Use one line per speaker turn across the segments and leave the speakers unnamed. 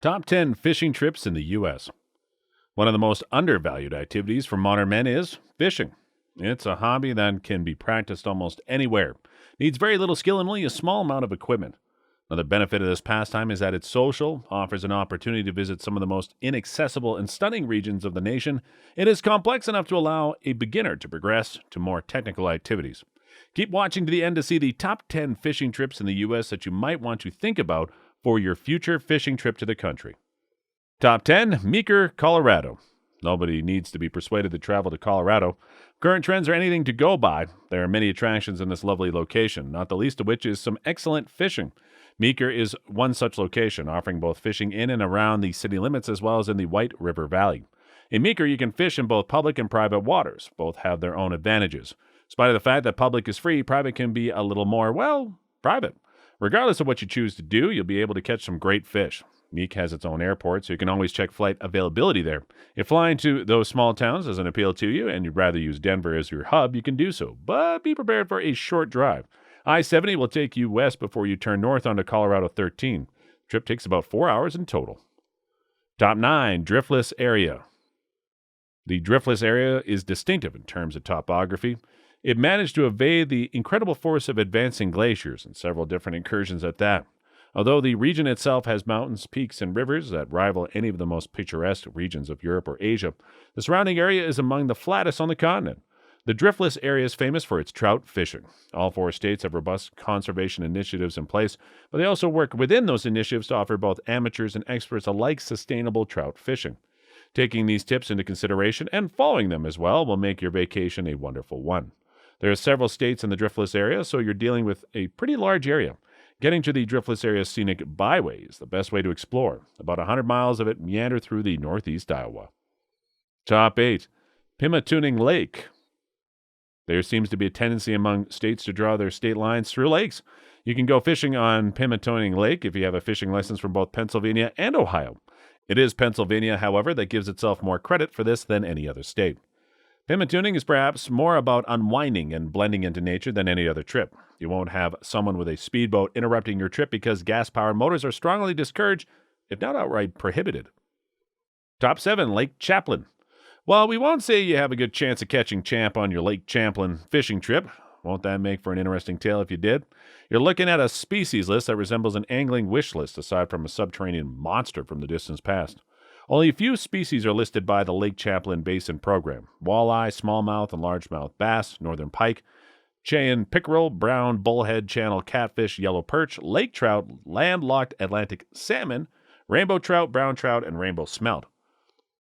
Top 10 fishing trips in the U.S. One of the most undervalued activities for modern men is fishing. It's a hobby that can be practiced almost anywhere. Needs very little skill and only a small amount of equipment. Another benefit of this pastime is that it's social, offers an opportunity to visit some of the most inaccessible and stunning regions of the nation. It is complex enough to allow a beginner to progress to more technical activities. Keep watching to the end to see the top 10 fishing trips in the U.S. that you might want to think about for your future fishing trip to the country. Top 10, Meeker, Colorado. Nobody needs to be persuaded to travel to Colorado. Current trends are anything to go by. There are many attractions in this lovely location, not the least of which is some excellent fishing. Meeker is one such location, offering both fishing in and around the city limits as well as in the White River Valley. In Meeker, you can fish in both public and private waters. Both have their own advantages. In spite of the fact that public is free, private can be a little more, private. Regardless of what you choose to do, you'll be able to catch some great fish. Meek has its own airport, so you can always check flight availability there. If flying to those small towns doesn't appeal to you and you'd rather use Denver as your hub, you can do so, but be prepared for a short drive. I-70 will take you west before you turn north onto Colorado 13. The trip takes about 4 hours in total. Top 9, Driftless Area. The Driftless Area is distinctive in terms of topography. It managed to evade the incredible force of advancing glaciers and several different incursions at that. Although the region itself has mountains, peaks, and rivers that rival any of the most picturesque regions of Europe or Asia, the surrounding area is among the flattest on the continent. The Driftless Area is famous for its trout fishing. All 4 states have robust conservation initiatives in place, but they also work within those initiatives to offer both amateurs and experts alike sustainable trout fishing. Taking these tips into consideration and following them as well will make your vacation a wonderful one. There are several states in the Driftless Area, so you're dealing with a pretty large area. Getting to the Driftless Area's scenic byway is the best way to explore. About 100 miles of it meander through the northeast Iowa. Top 8, Pymatuning Lake. There seems to be a tendency among states to draw their state lines through lakes. You can go fishing on Pymatuning Lake if you have a fishing license from both Pennsylvania and Ohio. It is Pennsylvania, however, that gives itself more credit for this than any other state. Pymatuning is perhaps more about unwinding and blending into nature than any other trip. You won't have someone with a speedboat interrupting your trip because gas-powered motors are strongly discouraged, if not outright prohibited. Top 7, Lake Champlain. While we won't say you have a good chance of catching champ on your Lake Champlain fishing trip, won't that make for an interesting tale if you did? You're looking at a species list that resembles an angling wish list aside from a subterranean monster from the distant past. Only a few species are listed by the Lake Champlain Basin Program: walleye, smallmouth and largemouth bass, northern pike, Chilean pickerel, brown bullhead channel catfish, yellow perch, lake trout, landlocked Atlantic salmon, rainbow trout, brown trout, and rainbow smelt.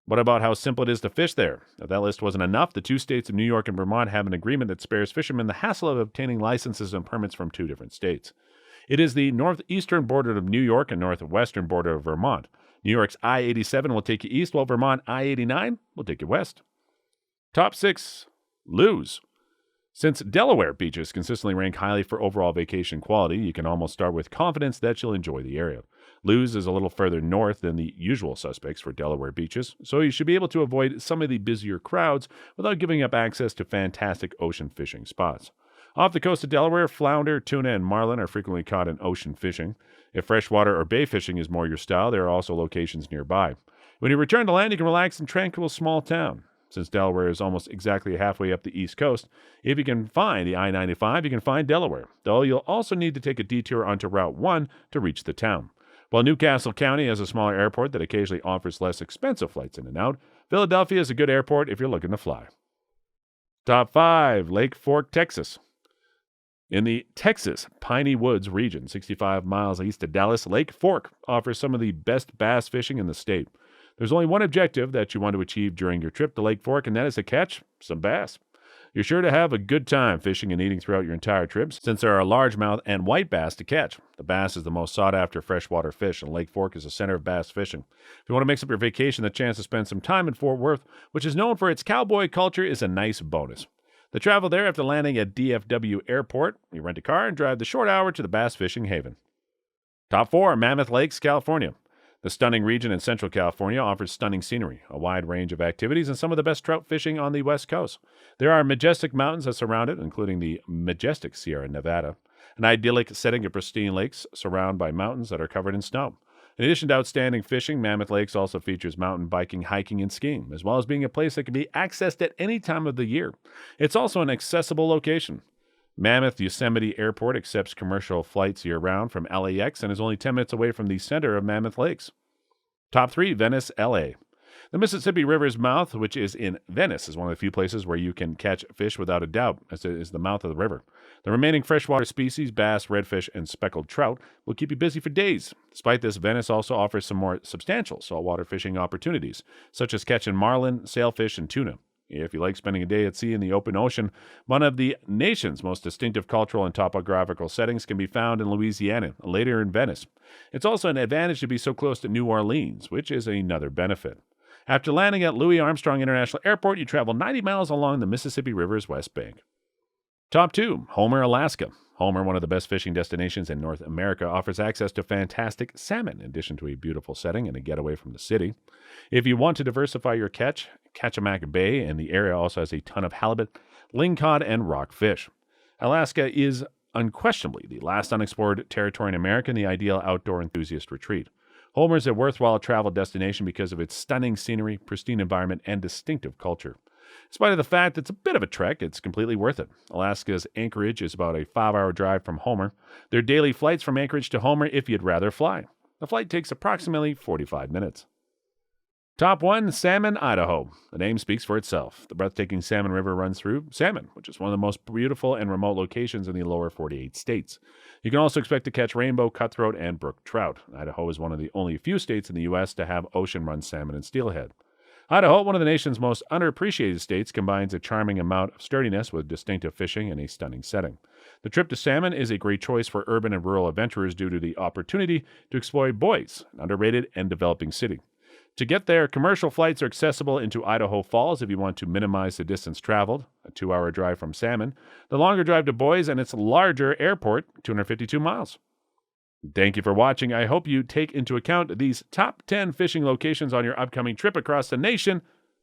What about how simple it is to fish there? If that list wasn't enough, the 2 states of New York and Vermont have an agreement that spares fishermen the hassle of obtaining licenses and permits from 2 different states. It is the northeastern border of New York and northwestern border of Vermont. New York's I-87 will take you east, while Vermont I-89 will take you west. Top 6, Lewes. Since Delaware beaches consistently rank highly for overall vacation quality, you can almost start with confidence that you'll enjoy the area. Lewes is a little further north than the usual suspects for Delaware beaches, so you should be able to avoid some of the busier crowds without giving up access to fantastic ocean fishing spots. Off the coast of Delaware, flounder, tuna, and marlin are frequently caught in ocean fishing. If freshwater or bay fishing is more your style, there are also locations nearby. When you return to land, you can relax in tranquil small town. Since Delaware is almost exactly halfway up the east coast, if you can find the I-95, you can find Delaware, though you'll also need to take a detour onto Route 1 to reach the town. While Newcastle County has a smaller airport that occasionally offers less expensive flights in and out, Philadelphia is a good airport if you're looking to fly. Top 5, Lake Fork, Texas. In the Texas Piney Woods region, 65 miles east of Dallas, Lake Fork offers some of the best bass fishing in the state. There's only one objective that you want to achieve during your trip to Lake Fork, and that is to catch some bass. You're sure to have a good time fishing and eating throughout your entire trip, since there are largemouth and white bass to catch. The bass is the most sought-after freshwater fish, and Lake Fork is the center of bass fishing. If you want to mix up your vacation, the chance to spend some time in Fort Worth, which is known for its cowboy culture, is a nice bonus. The travel there after landing at DFW Airport, you rent a car and drive the short hour to the bass fishing haven. Top 4, Mammoth Lakes, California. The stunning region in Central California offers stunning scenery, a wide range of activities, and some of the best trout fishing on the West Coast. There are majestic mountains that surround it, including the majestic Sierra Nevada, an idyllic setting of pristine lakes surrounded by mountains that are covered in snow. In addition to outstanding fishing, Mammoth Lakes also features mountain biking, hiking, and skiing, as well as being a place that can be accessed at any time of the year. It's also an accessible location. Mammoth Yosemite Airport accepts commercial flights year-round from LAX and is only 10 minutes away from the center of Mammoth Lakes. Top 3, Venice, LA. The Mississippi River's mouth, which is in Venice, is one of the few places where you can catch fish without a doubt, as it is the mouth of the river. The remaining freshwater species, bass, redfish, and speckled trout, will keep you busy for days. Despite this, Venice also offers some more substantial saltwater fishing opportunities, such as catching marlin, sailfish, and tuna. If you like spending a day at sea in the open ocean, one of the nation's most distinctive cultural and topographical settings can be found in Louisiana, later in Venice. It's also an advantage to be so close to New Orleans, which is another benefit. After landing at Louis Armstrong International Airport, you travel 90 miles along the Mississippi River's west bank. Top 2, Homer, Alaska. Homer, one of the best fishing destinations in North America, offers access to fantastic salmon, in addition to a beautiful setting and a getaway from the city. If you want to diversify your catch, Kachemak Bay and the area also has a ton of halibut, lingcod, and rockfish. Alaska is unquestionably the last unexplored territory in America and the ideal outdoor enthusiast retreat. Homer is a worthwhile travel destination because of its stunning scenery, pristine environment, and distinctive culture. In spite of the fact it's a bit of a trek, it's completely worth it. Alaska's Anchorage is about a 5-hour drive from Homer. There are daily flights from Anchorage to Homer if you'd rather fly. The flight takes approximately 45 minutes. Top 1, Salmon, Idaho. The name speaks for itself. The breathtaking Salmon River runs through Salmon, which is one of the most beautiful and remote locations in the lower 48 states. You can also expect to catch rainbow, cutthroat, and brook trout. Idaho is one of the only few states in the U.S. to have ocean-run salmon and steelhead. Idaho, one of the nation's most underappreciated states, combines a charming amount of sturdiness with distinctive fishing and a stunning setting. The trip to Salmon is a great choice for urban and rural adventurers due to the opportunity to explore Boise, an underrated and developing city. To get there, commercial flights are accessible into Idaho Falls if you want to minimize the distance traveled, a 2-hour drive from Salmon, the longer drive to Boise, and its larger airport, 252 miles. Thank you for watching. I hope you take into account these top 10 fishing locations on your upcoming trip across the nation,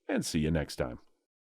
and see you next time.